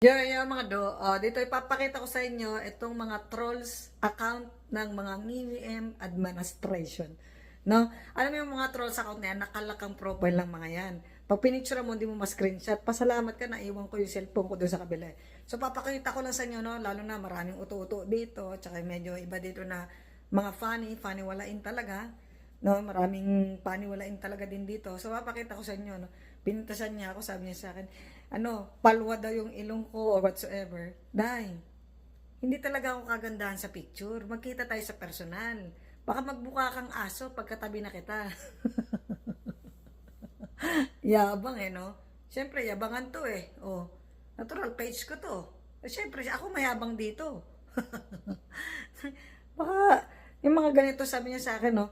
Yeah, mga do. Dito ipapakita ko sa inyo itong mga trolls account ng mga NIWM administration. No? Alam mo yung mga trolls account na yan, nakalakang profile lang mga yan. Pag pinicture mo, hindi mo ma-screenshot, pasalamat ka na iwan ko yung cellphone ko doon sa kabila. So papakita ko lang sa inyo, no? Lalo na maraming uto-uto dito, tsaka medyo iba dito na mga funny walain talaga. No, maraming paniwalain talaga din dito. So, papakita ko sa inyo, no. Pinuntasan niya ako, sabi niya sa akin, palwa daw yung ilong ko or whatsoever. Dahil, hindi talaga ako kagandahan sa picture. Magkita tayo sa personal. Baka magbuka kang aso pagkatabi na kita. Yabang no? Siyempre, yabangan to Oh, natural page ko to. Siyempre, ako mayabang dito. Baka, yung mga ganito sabi niya sa akin, no?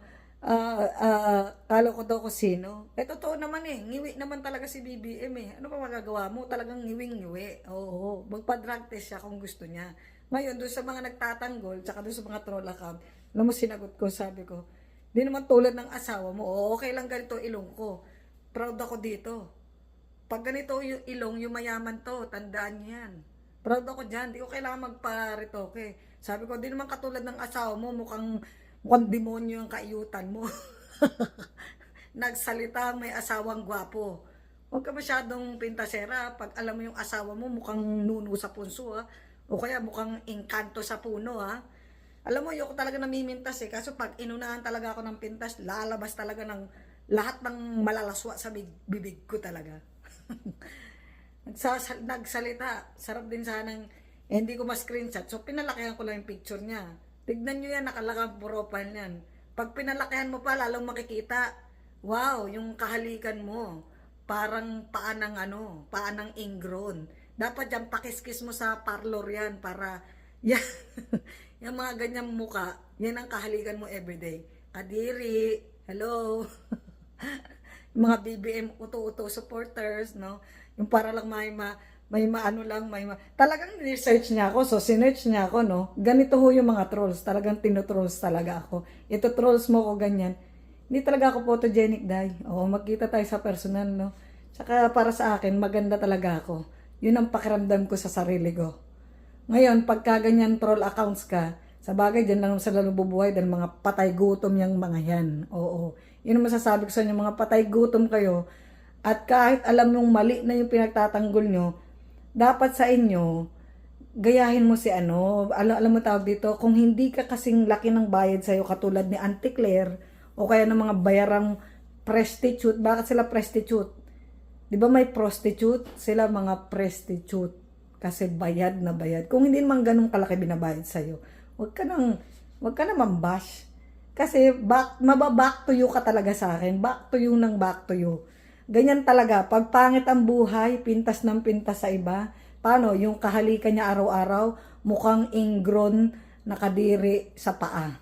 Kala ko daw ko sino. Totoo naman ngiwi naman talaga si BBM Ano pa magagawa mo? Talagang ngiwing-ngiwi. Oo, magpa-drug test siya kung gusto niya. Ngayon, doon sa mga nagtatanggol, tsaka doon sa mga troll account, alam mo, sinagot ko, sabi ko, di naman tulad ng asawa mo, okay lang ganito ilong ko. Proud ako dito. Pag ganito yung ilong, yung mayaman to, tandaan niyo yan. Proud ako dyan, di ko kailangan magpa-retoke. Sabi ko, di naman katulad ng asawa mo, mukhang demonyo yung kaiyutan mo. Nagsalita may asawang gwapo. Huwag ka masyadong pintasera. Pag alam mo yung asawa mo, mukhang nuno sa punso, o kaya mukhang engkanto sa puno, Alam mo, yung talaga namimintas Kaso pag inunahan talaga ako ng pintas, lalabas talaga ng lahat ng malalaswa sa bibig ko talaga. Nagsalita. Sarap din sanang hindi ko ma-screenshot. So, pinalakihan ko lang yung picture niya. Tignan nyo yan, nakalakang profile yan. Pag pinalakihan mo pa, lalong makikita. Wow, yung kahalikan mo. Parang paanang ingrown. Dapat dyan, pakiskis mo sa parlor yan para, yan, yung mga ganyang muka, yan ang kahalikan mo everyday. Kadiri, hello. Yung mga BBM uto-uto supporters, no? Yung para lang talagang research niya ako, so sinearch niya ako, no? Ganito ho yung mga trolls, talagang tinotrolls talaga ako. Ito trolls mo ko ganyan. Hindi talaga ako photogenic, dahil. Oo, magkita tayo sa personal, no? Saka para sa akin, maganda talaga ako. Yun ang pakiramdam ko sa sarili ko. Ngayon, pagka ganyan troll accounts ka, sa bagay, dyan lang sila nabubuhay dahil mga patay gutom yung mga yan. Oo. Yun ang masasabi ko sa inyo, mga patay gutom kayo. At kahit alam nung mali na yung pinagtatanggol nyo, dapat sa inyo, gayahin mo si alam mo tawag dito, kung hindi ka kasing laki ng bayad sa'yo, katulad ni Auntie Claire, o kaya ng mga bayarang prostitute, bakit sila prostitute? Di ba may prostitute? Sila mga prostitute. Kasi bayad na bayad. Kung hindi naman ganun kalaki binabayad sa'yo, wag ka naman bash. Kasi mababack to you ka talaga sa akin. Back to you ng back to you. Ganyan talaga. Pag pangit ang buhay, pintas ng pintas sa iba. Paano? Yung kahalikan niya araw-araw, mukhang ingrown nakadiri sa paa.